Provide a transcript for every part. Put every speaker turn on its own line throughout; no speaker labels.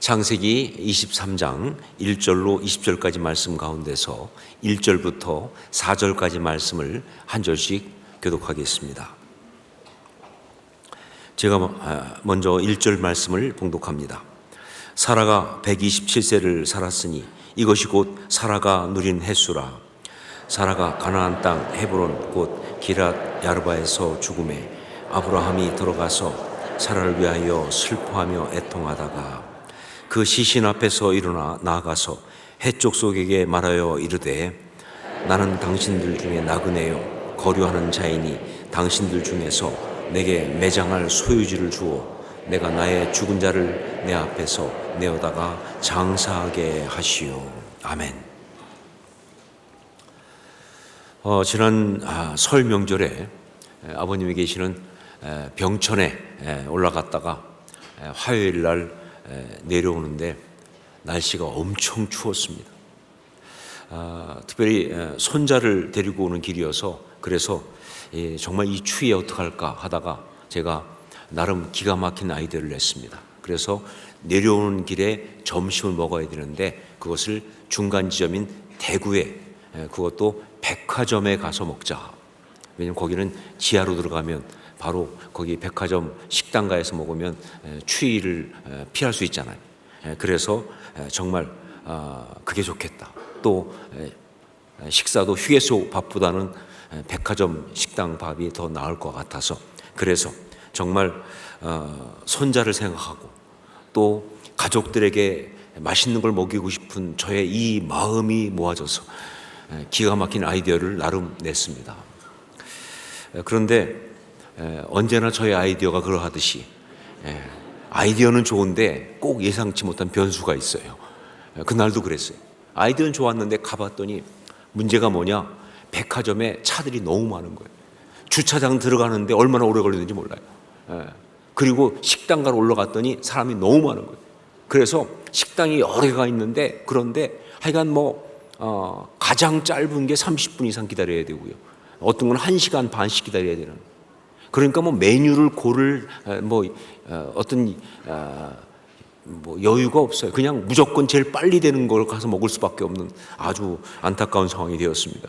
창세기 23장 1절로 20절까지 말씀 가운데서 1절부터 4절까지 말씀을 한 절씩 교독하겠습니다. 제가 먼저 1절 말씀을 봉독합니다. 사라가 127세를 살았으니 이것이 곧 사라가 누린 횟수라. 사라가 가나안 땅 헤브론 곧 기랏 야르바에서 죽음에 아브라함이 들어가서 사라를 위하여 슬퍼하며 애통하다가 그 시신 앞에서 일어나 나아가서 해족속에게 말하여 이르되 나는 당신들 중에 나그네요 거류하는 자이니 당신들 중에서 내게 매장할 소유지를 주어 내가 나의 죽은 자를 내 앞에서 내어다가 장사하게 하시오. 아멘. 지난 설 명절에 아버님이 계시는 병천에 올라갔다가 화요일 날 내려오는데 날씨가 엄청 추웠습니다. 특별히 손자를 데리고 오는 길이어서 그래서 정말 이 추위에 어떡할까 하다가 제가 나름 기가 막힌 아이디어를 냈습니다. 그래서 내려오는 길에 점심을 먹어야 되는데 그것을 중간 지점인 대구에 그것도 백화점에 가서 먹자. 왜냐면 거기는 지하로 들어가면 바로 거기 백화점 식당가에서 먹으면 추위를 피할 수 있잖아요. 그래서 정말 그게 좋겠다. 또 식사도 휴게소 밥보다는 백화점 식당 밥이 더 나을 것 같아서 그래서 정말 손자를 생각하고 또 가족들에게 맛있는 걸 먹이고 싶은 저의 이 마음이 모아져서 기가 막힌 아이디어를 나름 냈습니다. 그런데 언제나 저의 아이디어가 그러하듯이 아이디어는 좋은데 꼭 예상치 못한 변수가 있어요. 그날도 그랬어요. 아이디어는 좋았는데 가봤더니 문제가 뭐냐? 백화점에 차들이 너무 많은 거예요. 주차장 들어가는데 얼마나 오래 걸리는지 몰라요. 그리고 식당가로 올라갔더니 사람이 너무 많은 거예요. 그래서 식당이 여러 개가 있는데 그런데 하여간 가장 짧은 게 30분 이상 기다려야 되고요. 어떤 건 1시간 반씩 기다려야 되는. 그러니까 메뉴를 고를 어떤 여유가 없어요. 그냥 무조건 제일 빨리 되는 걸 가서 먹을 수밖에 없는 아주 안타까운 상황이 되었습니다.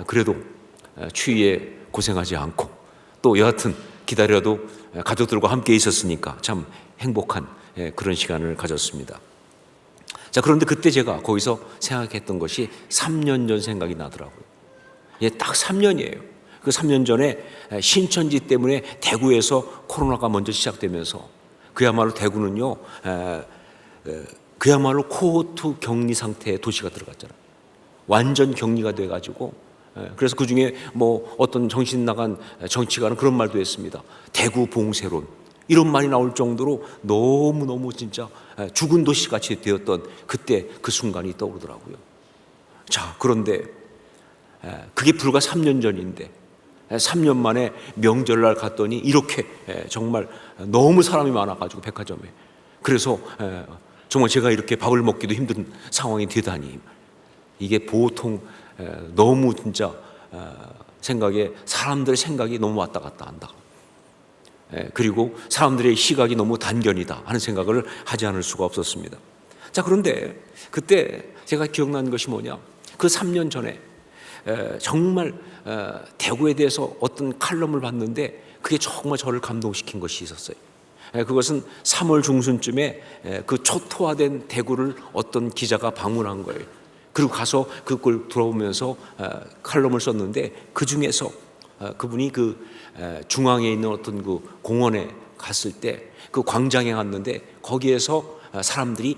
그래도 추위에 고생하지 않고 또 여하튼 기다려도 가족들과 함께 있었으니까 참 행복한 그런 시간을 가졌습니다. 자, 그런데 그때 제가 거기서 생각했던 것이 3년 전 생각이 나더라고요. 딱 3년이에요. 그 3년 전에 신천지 때문에 대구에서 코로나가 먼저 시작되면서 그야말로 대구는요, 그야말로 코호투 격리 상태의 도시가 들어갔잖아요. 완전 격리가 돼가지고 그래서 그 중에 어떤 정신 나간 정치가는 그런 말도 했습니다. 대구 봉쇄론 이런 말이 나올 정도로 너무너무 진짜 죽은 도시같이 되었던 그때 그 순간이 떠오르더라고요. 자, 그런데 그게 불과 3년 전인데 3년 만에 명절날 갔더니 이렇게 정말 너무 사람이 많아가지고 백화점에 그래서 정말 제가 이렇게 밥을 먹기도 힘든 상황이 되다니 이게 보통 너무 진짜 생각에 사람들의 생각이 너무 왔다 갔다 한다. 그리고 사람들의 시각이 너무 단견이다 하는 생각을 하지 않을 수가 없었습니다. 자, 그런데 그때 제가 기억나는 것이 뭐냐? 그 3년 전에 정말 대구에 대해서 어떤 칼럼을 봤는데 그게 정말 저를 감동시킨 것이 있었어요. 그것은 3월 중순쯤에 그 초토화된 대구를 어떤 기자가 방문한 거예요. 그리고 가서 그걸 돌아오면서 칼럼을 썼는데 그 중에서 그분이 그 중앙에 있는 어떤 그 공원에 갔을 때 그 광장에 갔는데 거기에서 사람들이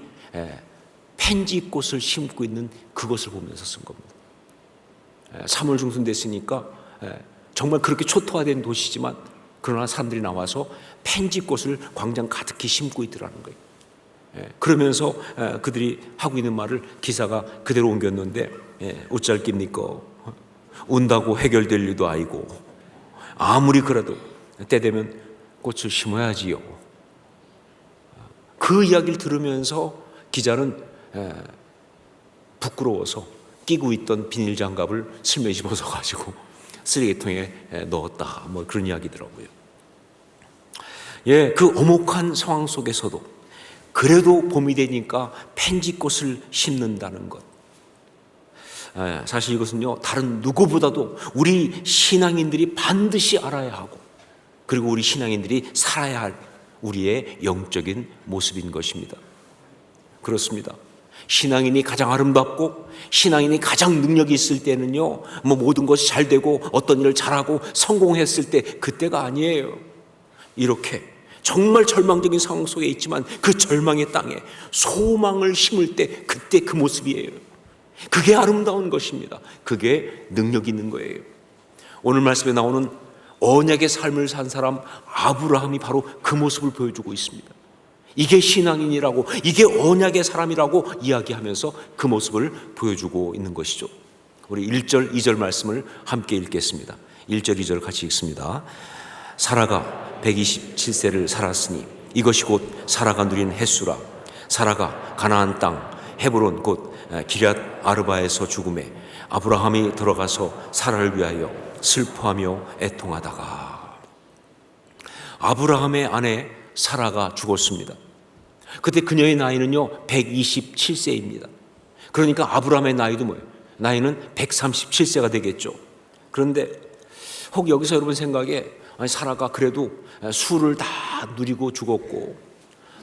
펜지꽃을 심고 있는 그것을 보면서 쓴 겁니다. 3월 중순 됐으니까 정말 그렇게 초토화된 도시지만 그러나 사람들이 나와서 펜지꽃을 광장 가득히 심고 있더라는 거예요. 그러면서 그들이 하고 있는 말을 기사가 그대로 옮겼는데 어쩔 깁니까? 운다고 해결될 일도 아니고 아무리 그래도 때 되면 꽃을 심어야지요. 그 이야기를 들으면서 기자는 부끄러워서 끼고 있던 비닐 장갑을 슬며시 벗어가지고 쓰레기통에 넣었다. 그런 이야기더라고요. 그 엄혹한 상황 속에서도 그래도 봄이 되니까 펜지꽃을 심는다는 것. 사실 이것은요, 다른 누구보다도 우리 신앙인들이 반드시 알아야 하고, 그리고 우리 신앙인들이 살아야 할 우리의 영적인 모습인 것입니다. 그렇습니다. 신앙인이 가장 아름답고 신앙인이 가장 능력이 있을 때는요, 모든 것이 잘 되고 어떤 일을 잘하고 성공했을 때, 그때가 아니에요. 이렇게 정말 절망적인 상황 속에 있지만 그 절망의 땅에 소망을 심을 때, 그때 그 모습이에요. 그게 아름다운 것입니다. 그게 능력 있는 거예요. 오늘 말씀에 나오는 언약의 삶을 산 사람 아브라함이 바로 그 모습을 보여주고 있습니다. 이게 신앙인이라고, 이게 언약의 사람이라고 이야기하면서 그 모습을 보여주고 있는 것이죠. 우리 1절, 2절 말씀을 함께 읽겠습니다. 1절, 2절 같이 읽습니다. 사라가 127세를 살았으니 이것이 곧 사라가 누린 햇수라. 사라가 가나안 땅 헤브론 곧 기럇 아르바에서 죽음에 아브라함이 들어가서 사라를 위하여 슬퍼하며 애통하다가, 아브라함의 아내 사라가 죽었습니다. 그때 그녀의 나이는요 127세입니다. 그러니까 아브라함의 나이도 뭐예요? 나이는 137세가 되겠죠. 그런데 혹 여기서 여러분 생각에, 아니 사라가 그래도 수를 다 누리고 죽었고,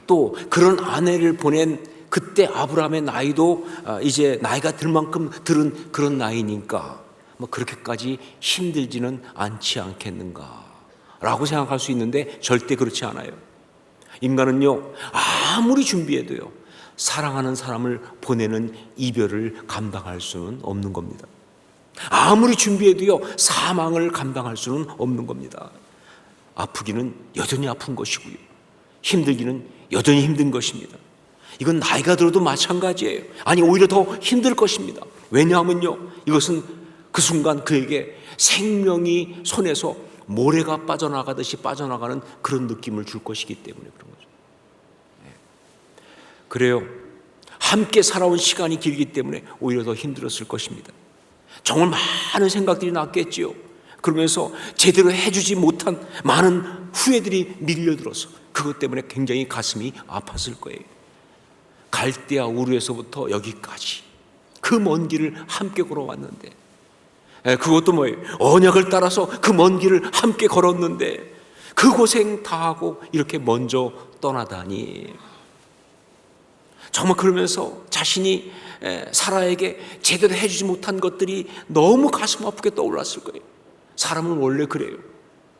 또 그런 아내를 보낸 그때 아브라함의 나이도 이제 나이가 들 만큼 들은 그런 나이니까 그렇게까지 힘들지는 않지 않겠는가 라고 생각할 수 있는데, 절대 그렇지 않아요. 인간은요, 아무리 준비해도요, 사랑하는 사람을 보내는 이별을 감당할 수는 없는 겁니다. 아무리 준비해도요, 사망을 감당할 수는 없는 겁니다. 아프기는 여전히 아픈 것이고요, 힘들기는 여전히 힘든 것입니다. 이건 나이가 들어도 마찬가지예요. 아니 오히려 더 힘들 것입니다. 왜냐하면요, 이것은 그 순간 그에게 생명이 손에서 모래가 빠져나가듯이 빠져나가는 그런 느낌을 줄 것이기 때문에 그런 거죠. 그래요, 함께 살아온 시간이 길기 때문에 오히려 더 힘들었을 것입니다. 정말 많은 생각들이 났겠지요. 그러면서 제대로 해주지 못한 많은 후회들이 밀려들어서 그것 때문에 굉장히 가슴이 아팠을 거예요. 갈대아 우르에서부터 여기까지 그 먼 길을 함께 걸어왔는데, 그것도 뭐예요? 언약을 따라서 그 먼 길을 함께 걸었는데 그 고생 다 하고 이렇게 먼저 떠나다니. 정말 그러면서 자신이 사라에게 제대로 해주지 못한 것들이 너무 가슴 아프게 떠올랐을 거예요. 사람은 원래 그래요.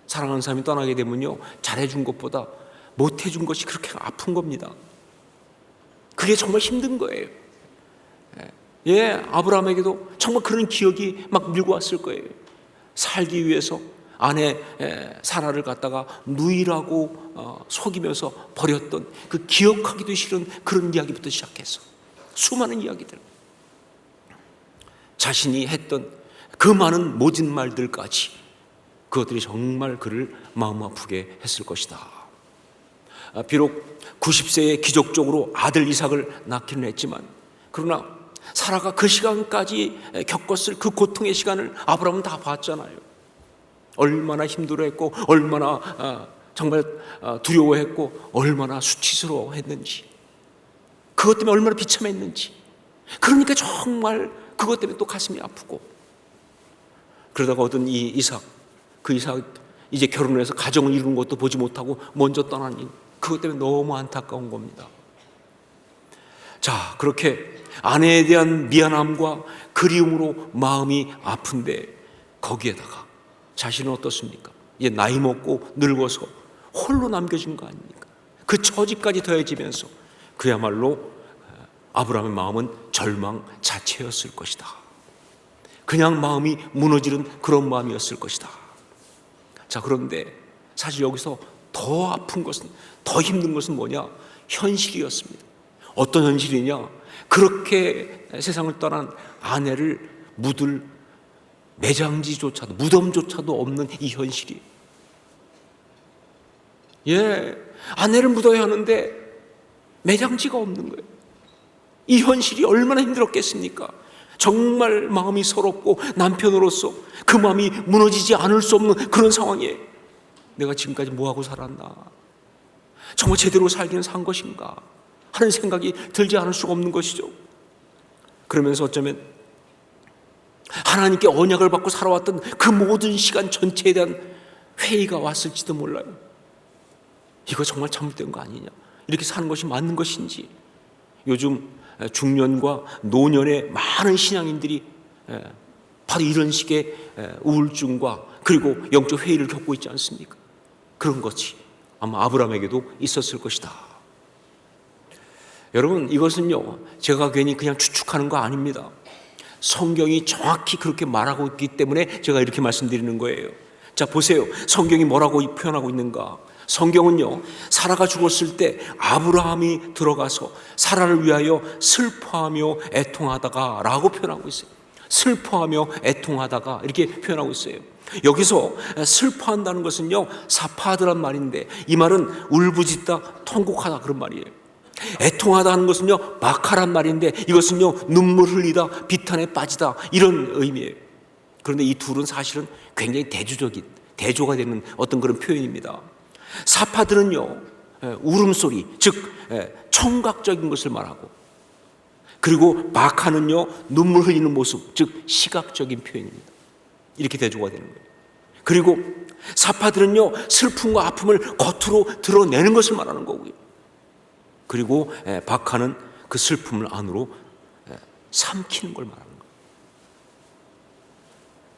사랑하는 사람이 떠나게 되면요, 잘해준 것보다 못해준 것이 그렇게 아픈 겁니다. 그게 정말 힘든 거예요. 아브라함에게도 정말 그런 기억이 막 밀고 왔을 거예요. 살기 위해서 아내 사라를 갖다가 누이라고 속이면서 버렸던 그 기억하기도 싫은 그런 이야기부터 시작해서 수많은 이야기들, 자신이 했던 그 많은 모진 말들까지, 그것들이 정말 그를 마음 아프게 했을 것이다. 비록 90세에 기적적으로 아들 이삭을 낳기는 했지만, 그러나 사라가 그 시간까지 겪었을 그 고통의 시간을 아브라함은 다 봤잖아요. 얼마나 힘들어했고, 얼마나 정말 두려워했고, 얼마나 수치스러워했는지, 그것 때문에 얼마나 비참했는지. 그러니까 정말 그것 때문에 또 가슴이 아프고, 그러다가 얻은 이 이삭, 그 이삭 이제 결혼을 해서 가정을 이루는 것도 보지 못하고 먼저 떠나니 그것 때문에 너무 안타까운 겁니다. 자, 그렇게 아내에 대한 미안함과 그리움으로 마음이 아픈데, 거기에다가 자신은 어떻습니까? 이제 나이 먹고 늙어서 홀로 남겨진 거 아닙니까? 그 처지까지 더해지면서 그야말로 아브라함의 마음은 절망 자체였을 것이다. 그냥 마음이 무너지는 그런 마음이었을 것이다. 자, 그런데 사실 여기서 더 아픈 것은, 더 힘든 것은 뭐냐? 현실이었습니다. 어떤 현실이냐? 그렇게 세상을 떠난 아내를 묻을 매장지조차도, 무덤조차도 없는 이 현실이. 아내를 묻어야 하는데 매장지가 없는 거예요. 이 현실이 얼마나 힘들었겠습니까? 정말 마음이 서럽고 남편으로서 그 마음이 무너지지 않을 수 없는 그런 상황에, 내가 지금까지 뭐하고 살았나? 정말 제대로 살기는 산 것인가? 하는 생각이 들지 않을 수가 없는 것이죠. 그러면서 어쩌면 하나님께 언약을 받고 살아왔던 그 모든 시간 전체에 대한 회의가 왔을지도 몰라요. 이거 정말 잘못된 거 아니냐? 이렇게 사는 것이 맞는 것인지. 요즘 중년과 노년의 많은 신앙인들이 바로 이런 식의 우울증과 그리고 영적 회의를 겪고 있지 않습니까? 그런 것이 아마 아브라함에게도 있었을 것이다. 여러분, 이것은요, 제가 괜히 그냥 추측하는 거 아닙니다. 성경이 정확히 그렇게 말하고 있기 때문에 제가 이렇게 말씀드리는 거예요. 자, 보세요. 성경이 뭐라고 표현하고 있는가? 성경은요, 사라가 죽었을 때 아브라함이 들어가서 사라를 위하여 슬퍼하며 애통하다가 라고 표현하고 있어요. 슬퍼하며 애통하다가 이렇게 표현하고 있어요. 여기서 슬퍼한다는 것은요, 사파드란 말인데 이 말은 울부짖다, 통곡하다 그런 말이에요. 애통하다 하는 것은요, 마카란 말인데 이것은요, 눈물 흘리다, 비탄에 빠지다 이런 의미예요. 그런데 이 둘은 사실은 굉장히 대조가 되는 어떤 그런 표현입니다. 사파들은요, 울음소리, 즉 청각적인 것을 말하고, 그리고 마카는요, 눈물 흘리는 모습, 즉 시각적인 표현입니다. 이렇게 대조가 되는 거예요. 그리고 사파들은요, 슬픔과 아픔을 겉으로 드러내는 것을 말하는 거고요. 그리고 바카는 그 슬픔을 안으로 삼키는 걸 말하는 거예요.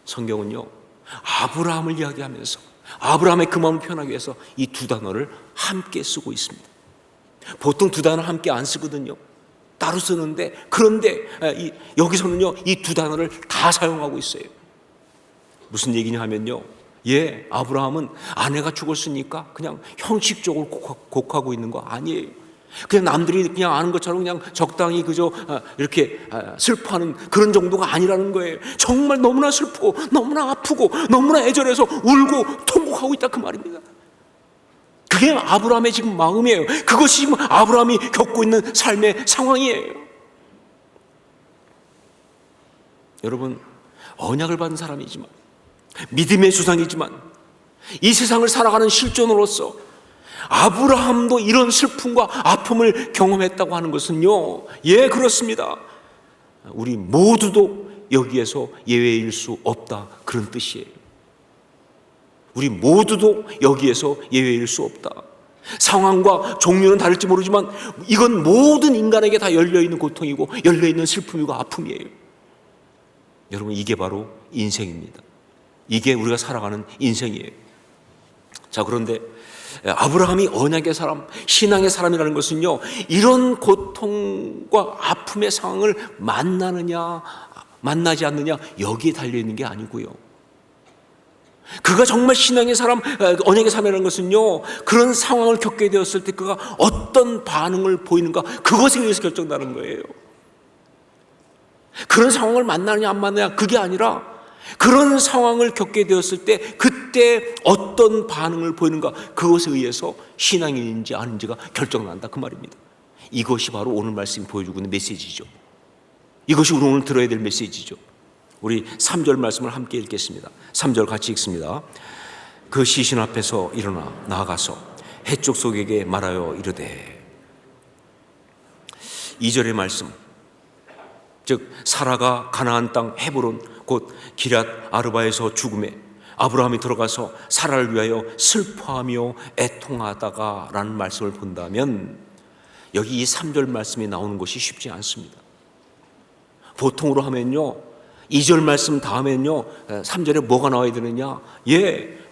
성경은요, 아브라함을 이야기하면서 아브라함의 그 마음을 표현하기 위해서 이 두 단어를 함께 쓰고 있습니다. 보통 두 단어를 함께 안 쓰거든요. 따로 쓰는데, 그런데 여기서는요, 이 두 단어를 다 사용하고 있어요. 무슨 얘기냐 하면요, 아브라함은 아내가 죽었으니까 그냥 형식적으로 곡하고 있는 거 아니에요. 그냥 남들이 그냥 아는 것처럼 그냥 적당히 그저 이렇게 슬퍼하는 그런 정도가 아니라는 거예요. 정말 너무나 슬프고 너무나 아프고 너무나 애절해서 울고 통곡하고 있다 그 말입니다. 그게 아브라함의 지금 마음이에요. 그것이 지금 아브라함이 겪고 있는 삶의 상황이에요. 여러분, 언약을 받은 사람이지만, 믿음의 주상이지만, 이 세상을 살아가는 실존으로서 아브라함도 이런 슬픔과 아픔을 경험했다고 하는 것은요, 그렇습니다. 우리 모두도 여기에서 예외일 수 없다, 그런 뜻이에요. 우리 모두도 여기에서 예외일 수 없다. 상황과 종류는 다를지 모르지만 이건 모든 인간에게 다 열려있는 고통이고 열려있는 슬픔이고 아픔이에요. 여러분, 이게 바로 인생입니다. 이게 우리가 살아가는 인생이에요. 자, 그런데 아브라함이 언약의 사람, 신앙의 사람이라는 것은요, 이런 고통과 아픔의 상황을 만나느냐 만나지 않느냐 여기에 달려있는 게 아니고요, 그가 정말 신앙의 사람, 언약의 사람이라는 것은요, 그런 상황을 겪게 되었을 때 그가 어떤 반응을 보이는가, 그것에 의해서 결정나는 거예요. 그런 상황을 만나느냐 안 만나느냐 그게 아니라 그런 상황을 겪게 되었을 때 그때 어떤 반응을 보이는가, 그것에 의해서 신앙인인지 아닌지가 결정난다 그 말입니다. 이것이 바로 오늘 말씀이 보여주고 있는 메시지죠. 이것이 우리 오늘 들어야 될 메시지죠. 우리 3절 말씀을 함께 읽겠습니다. 3절 같이 읽습니다. 그 시신 앞에서 일어나 나아가서 해쪽 속에게 말하여 이르되. 2절의 말씀, 즉 사라가 가나안 땅 헤브론 곧 기럇 아르바에서 죽음에 아브라함이 들어가서 사라를 위하여 슬퍼하며 애통하다가 라는 말씀을 본다면, 여기 이 3절 말씀이 나오는 것이 쉽지 않습니다. 보통으로 하면요, 2절 말씀 다음에는요, 3절에 뭐가 나와야 되느냐,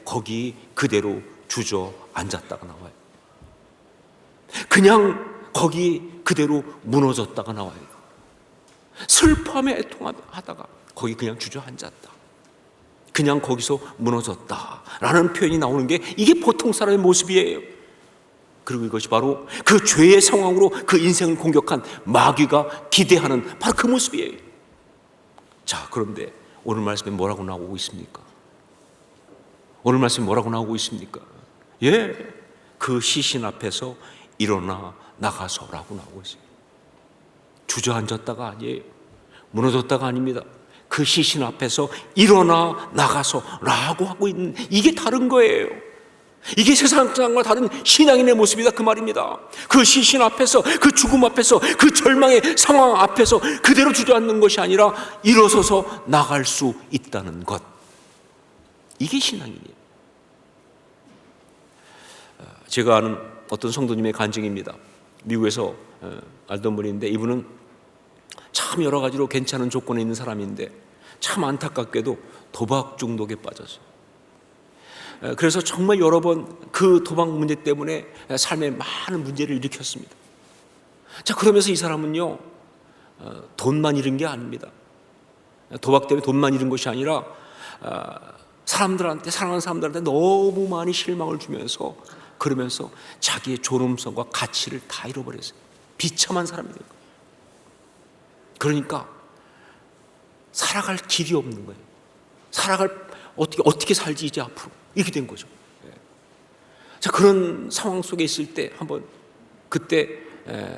거기 그대로 주저앉았다가 나와요. 그냥 거기 그대로 무너졌다가 나와요. 슬퍼하며 애통하다가 거기 그냥 주저앉았다, 그냥 거기서 무너졌다라는 표현이 나오는 게 이게 보통 사람의 모습이에요. 그리고 이것이 바로 그 죄의 상황으로 그 인생을 공격한 마귀가 기대하는 바로 그 모습이에요. 자, 그런데 오늘 말씀에 뭐라고 나오고 있습니까? 오늘 말씀에 뭐라고 나오고 있습니까? 그 시신 앞에서 일어나 나가서라고 나오고 있어요. 주저앉았다가 아니에요. 무너졌다가 아닙니다. 그 시신 앞에서 일어나 나가서라고 하고 있는, 이게 다른 거예요. 이게 세상과 다른 신앙인의 모습이다, 그 말입니다. 그 시신 앞에서, 그 죽음 앞에서, 그 절망의 상황 앞에서 그대로 주저앉는 것이 아니라 일어서서 나갈 수 있다는 것, 이게 신앙이에요. 제가 아는 어떤 성도님의 간증입니다. 미국에서 알던 분인데, 이분은 참 여러 가지로 괜찮은 조건에 있는 사람인데 참 안타깝게도 도박 중독에 빠졌어요. 그래서 정말 여러 번 그 도박 문제 때문에 삶에 많은 문제를 일으켰습니다. 자, 그러면서 이 사람은요, 돈만 잃은 게 아닙니다. 도박 때문에 돈만 잃은 것이 아니라 사람들한테, 사랑하는 사람들한테 너무 많이 실망을 주면서, 그러면서 자기의 존엄성과 가치를 다 잃어버렸어요. 비참한 사람이 된 거예요. 그러니까 살아갈 길이 없는 거예요. 어떻게 살지 이제 앞으로, 이렇게 된 거죠. 자, 그런 상황 속에 있을 때 한번 그때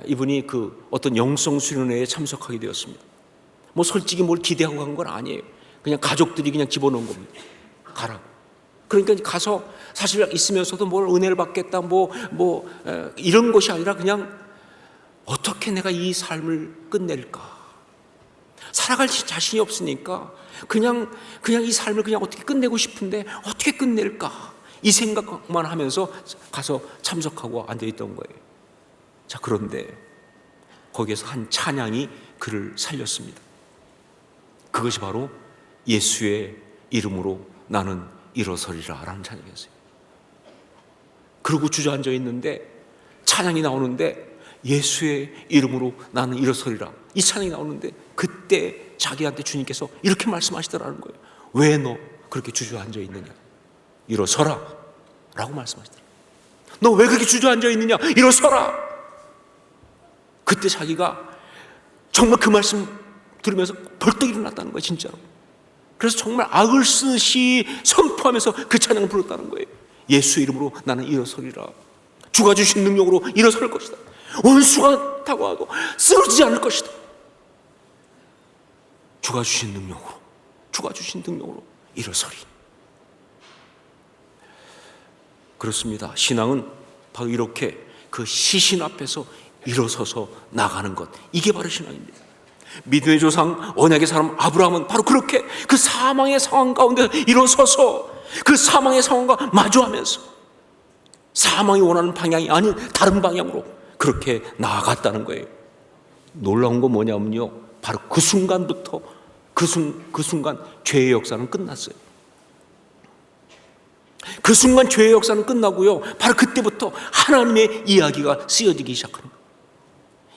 이분이 그 어떤 영성 수련회에 참석하게 되었습니다. 뭐 솔직히 뭘 기대하고 간 건 아니에요. 그냥 가족들이 그냥 집어넣은 겁니다. 가라고. 그러니까 가서 사실 있으면서도 뭘 은혜를 받겠다 이런 것이 아니라 그냥 어떻게 내가 이 삶을 끝낼까, 살아갈 자신이 없으니까 그냥 이 삶을 그냥 어떻게 끝내고 싶은데 어떻게 끝낼까, 이 생각만 하면서 가서 참석하고 앉아있던 거예요. 자, 그런데 거기에서 한 찬양이 그를 살렸습니다. 그것이 바로 예수의 이름으로 나는 일어서리라 라는 찬양이었어요. 그러고 주저앉아 있는데 찬양이 나오는데, 예수의 이름으로 나는 일어서리라, 이 찬양이 나오는데, 그때 자기한테 주님께서 이렇게 말씀하시더라는 거예요. 왜 너 그렇게 주저앉아 있느냐, 일어서라 라고 말씀하시더라고요. 너 왜 그렇게 주저앉아 있느냐, 일어서라. 그때 자기가 정말 그 말씀 들으면서 벌떡 일어났다는 거예요, 진짜로. 그래서 정말 악을 쓰시 선포하면서 그 찬양을 불렀다는 거예요. 예수 이름으로 나는 일어서리라. 주가 주신 능력으로 일어설 것이다. 원수가 다가와도 쓰러지지 않을 것이다. 주가 주신 능력으로 일어서리. 그렇습니다. 신앙은 바로 이렇게 그 시신 앞에서 일어서서 나가는 것, 이게 바로 신앙입니다. 믿음의 조상 언약의 사람 아브라함은 바로 그렇게 그 사망의 상황 가운데 일어서서 그 사망의 상황과 마주하면서 사망이 원하는 방향이 아닌 다른 방향으로 그렇게 나아갔다는 거예요. 놀라운 건 뭐냐면요, 바로 그 순간부터 그 순간 죄의 역사는 끝났어요. 그 순간 죄의 역사는 끝나고요, 바로 그때부터 하나님의 이야기가 쓰여지기 시작하는 거예요.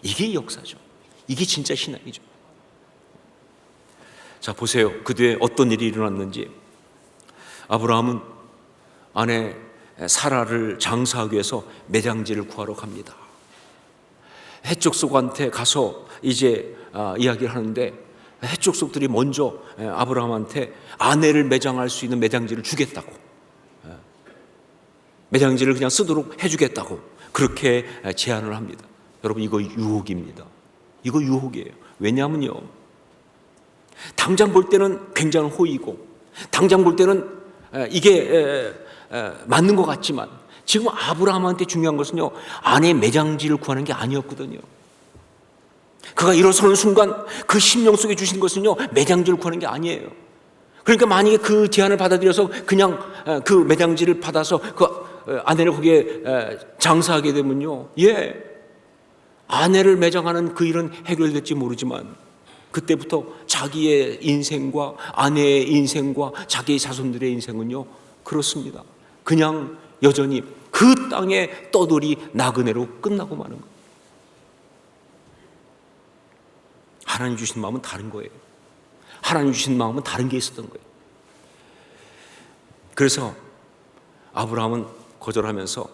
이게 역사죠. 이게 진짜 신앙이죠. 자, 보세요. 그 뒤에 어떤 일이 일어났는지. 아브라함은 아내 사라를 장사하기 위해서 매장지를 구하러 갑니다. 해족속한테 가서 이제 이야기를 하는데, 해족속들이 먼저 아브라함한테 아내를 매장할 수 있는 매장지를 주겠다고, 매장지를 그냥 쓰도록 해주겠다고 그렇게 제안을 합니다. 여러분, 이거 유혹입니다. 이거 유혹이에요. 왜냐하면요, 당장 볼 때는 굉장한 호의고, 당장 볼 때는 이게 맞는 것 같지만, 지금 아브라함한테 중요한 것은요, 아내의 매장지를 구하는 게 아니었거든요. 그가 일어서는 순간 그 심령 속에 주신 것은요, 매장지를 구하는 게 아니에요. 그러니까 만약에 그 제안을 받아들여서 그냥 그 매장지를 받아서 그 아내를 거기에 장사하게 되면요, 아내를 매장하는 그 일은 해결될지 모르지만, 그때부터 자기의 인생과 아내의 인생과 자기의 자손들의 인생은요, 그렇습니다. 그냥 여전히 그 땅의 떠돌이 나그네로 끝나고 마는 거예요. 하나님 주신 마음은 다른 거예요. 하나님 주신 마음은 다른 게 있었던 거예요. 그래서 아브라함은 거절하면서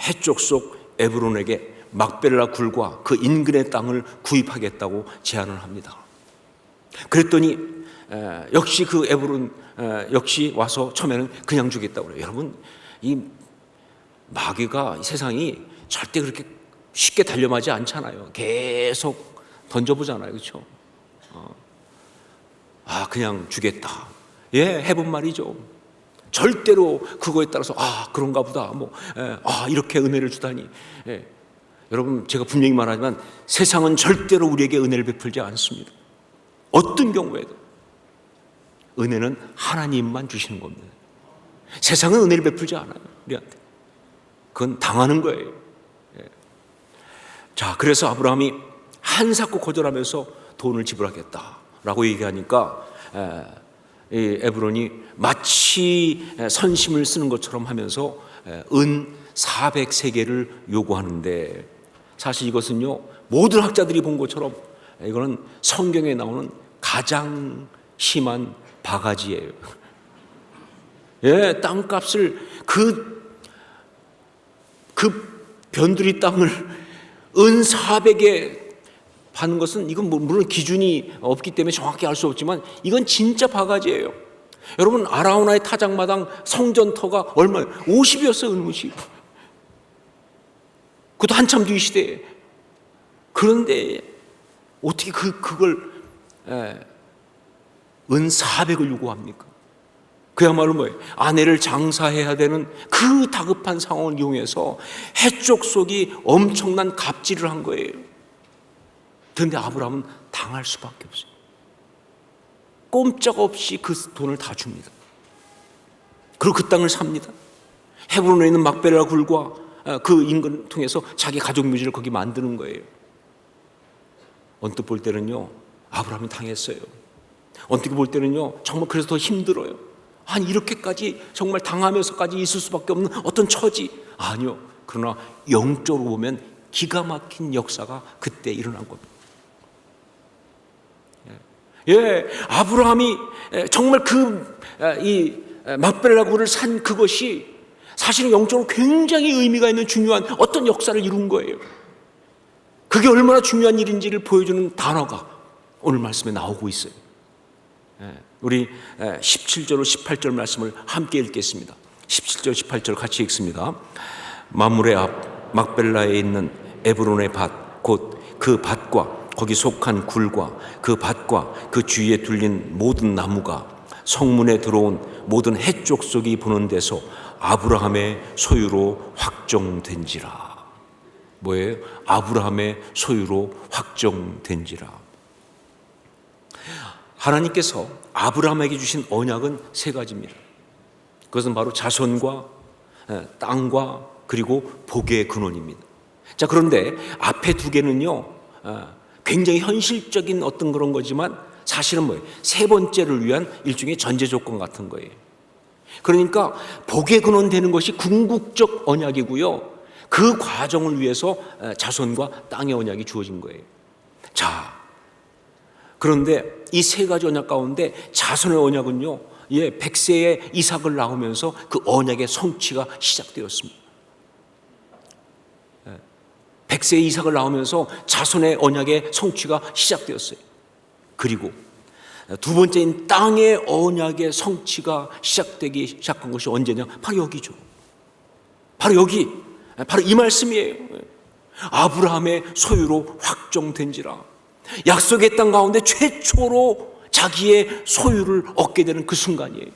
해쪽 속 에브론에게 막벨라 굴과 그 인근의 땅을 구입하겠다고 제안을 합니다. 그랬더니 역시 그 에브론 역시 와서 처음에는 그냥 주겠다고 그래요. 여러분, 이 마귀가, 이 세상이 절대 그렇게 쉽게 단련하지 않잖아요. 계속 던져보잖아요, 그렇죠? 그냥 주겠다. 해본 말이죠. 절대로 그거에 따라서 그런가 보다 이렇게 은혜를 주다니. 여러분, 제가 분명히 말하지만 세상은 절대로 우리에게 은혜를 베풀지 않습니다. 어떤 경우에도 은혜는 하나님만 주시는 겁니다. 세상은 은혜를 베풀지 않아요, 우리한테. 그건 당하는 거예요. 자, 그래서 아브라함이 한사코 거절하면서 돈을 지불하겠다라고 얘기하니까 이 에브론이 마치 선심을 쓰는 것처럼 하면서 은 400세겔을 요구하는데, 사실 이것은요, 모든 학자들이 본 것처럼 이거는 성경에 나오는 가장 심한 바가지예요. 땅값을 그 변두리 땅을 은 400에 파는 것은, 이건 물론 기준이 없기 때문에 정확히 알 수 없지만 이건 진짜 바가지예요. 여러분, 아라우나의 타작마당 성전터가 얼마예요? 50이었어요, 은 50. 그것도 한참 뒤 시대에. 그런데 어떻게 그걸 은 400을 요구합니까? 그야말로 뭐예요? 아내를 장사해야 되는 그 다급한 상황을 이용해서 해족속이 엄청난 갑질을 한 거예요. 그런데 아브라함은 당할 수밖에 없어요. 꼼짝없이 그 돈을 다 줍니다. 그리고 그 땅을 삽니다. 헤브론에 있는 막벨라 굴과 그 인근을 통해서 자기 가족 묘지를 거기 만드는 거예요. 언뜻 볼 때는요, 아브라함이 당했어요. 언뜻 볼 때는요, 정말 그래서 더 힘들어요. 아니, 이렇게까지 정말 당하면서까지 있을 수밖에 없는 어떤 처지. 아니요. 그러나 영적으로 보면 기가 막힌 역사가 그때 일어난 겁니다. 아브라함이 정말 이 막벨라 굴을 산 그것이 사실은 영적으로 굉장히 의미가 있는 중요한 어떤 역사를 이룬 거예요. 그게 얼마나 중요한 일인지를 보여주는 단어가 오늘 말씀에 나오고 있어요. 우리 17절로 18절 말씀을 함께 읽겠습니다. 17절 18절 같이 읽습니다. 마므레 앞 막벨라에 있는 에브론의 밭, 곧 그 밭과 거기 속한 굴과 그 밭과 그 주위에 둘린 모든 나무가 성문에 들어온 모든 해족속이 보는 데서 아브라함의 소유로 확정된지라. 뭐예요? 아브라함의 소유로 확정된지라. 하나님께서 아브라함에게 주신 언약은 세 가지입니다. 그것은 바로 자손과 땅과 그리고 복의 근원입니다. 자, 그런데 앞에 두 개는요, 굉장히 현실적인 어떤 그런 거지만 사실은 뭐예요? 세 번째를 위한 일종의 전제 조건 같은 거예요. 그러니까 복의 근원 되는 것이 궁극적 언약이고요, 그 과정을 위해서 자손과 땅의 언약이 주어진 거예요. 자, 그런데 이 세 가지 언약 가운데 자손의 언약은요, 100세에 이삭을 낳으면서 그 언약의 성취가 시작되었습니다. 100세에 이삭을 낳으면서 자손의 언약의 성취가 시작되었어요. 그리고 두 번째인 땅의 언약의 성취가 시작한 것이 언제냐? 바로 여기죠. 바로 여기, 바로 이 말씀이에요. 아브라함의 소유로 확정된지라. 약속의 땅 가운데 최초로 자기의 소유를 얻게 되는 그 순간이에요.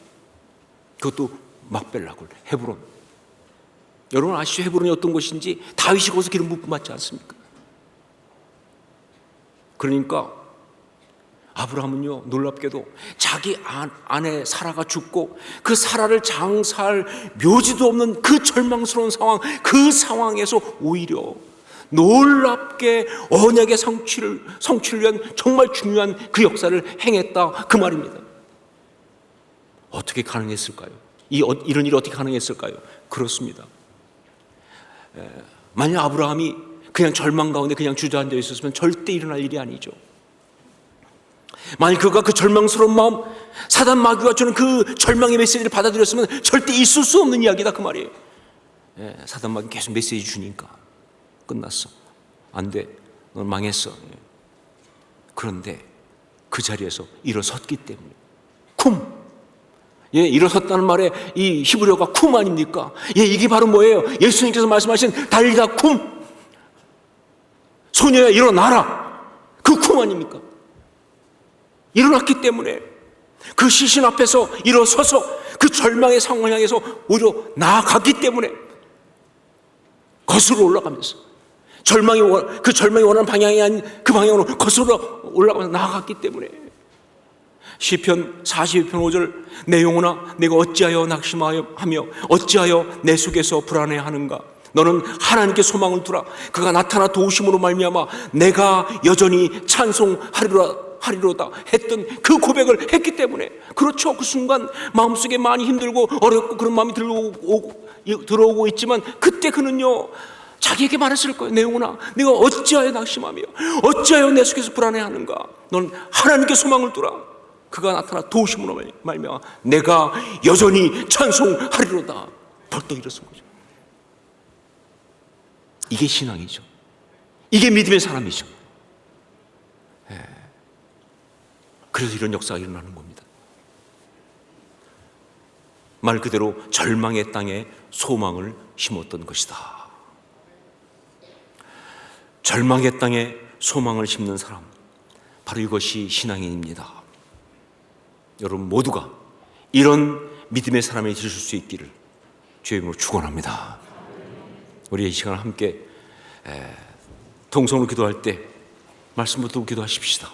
그것도 막벨라굴, 헤브론. 여러분 아시죠? 헤브론이 어떤 곳인지? 다윗이 거기서 기름 부음 받지 않습니까? 그러니까 아브라함은요, 놀랍게도 자기 아내 사라가 죽고 그 사라를 장사할 묘지도 없는 그 절망스러운 상황, 그 상황에서 오히려 놀랍게 언약의 성취를 위한 정말 중요한 그 역사를 행했다, 그 말입니다. 어떻게 가능했을까요? 이런 일이 어떻게 가능했을까요? 그렇습니다. 만약 아브라함이 그냥 절망 가운데 그냥 주저앉아 있었으면 절대 일어날 일이 아니죠. 만약 그가 그 절망스러운 마음, 사단 마귀가 주는 그 절망의 메시지를 받아들였으면 절대 있을 수 없는 이야기다, 그 말이에요. 사단 마귀는 계속 메시지 주니까 끝났어. 안 돼. 넌 망했어. 그런데 그 자리에서 일어섰기 때문에. 쿰. 일어섰다는 말에 이 히브리어가 쿰 아닙니까? 이게 바로 뭐예요? 예수님께서 말씀하신 달리다 쿰. 소녀야 일어나라. 그 쿰 아닙니까? 일어났기 때문에 그 시신 앞에서 일어서서 그 그 절망의 상황을 향해서 오히려 나아갔기 때문에 거슬러 올라가면서 그 절망이 원하는 방향이 아닌 그 방향으로 거슬러 올라가면서 나아갔기 때문에 시편 42편 5절 내 영혼아 내가 어찌하여 낙심하며 어찌하여 내 속에서 불안해하는가 너는 하나님께 소망을 두라 그가 나타나 도우심으로 말미암아 내가 여전히 찬송하리로다 했던 그 고백을 했기 때문에 그렇죠. 그 순간 마음속에 많이 힘들고 어렵고 그런 마음이 들어오고 있지만 그때 그는요 자기에게 말했을 거예요. 내 영혼아 네가 어찌하여 낙심하며 어찌하여 내 속에서 불안해하는가 너는 하나님께 소망을 두라 그가 나타나 도우심으로 말미암아 내가 여전히 찬송하리로다. 벌떡 일어선 거죠. 이게 신앙이죠. 이게 믿음의 사람이죠. 그래서 이런 역사가 일어나는 겁니다. 말 그대로 절망의 땅에 소망을 심었던 것이다. 절망의 땅에 소망을 심는 사람, 바로 이것이 신앙인입니다. 여러분 모두가 이런 믿음의 사람이 되실 수 있기를 주의 이름으로 축원합니다. 우리 이 시간을 함께 통성으로 기도할 때 말씀 붙들고 기도하십시다.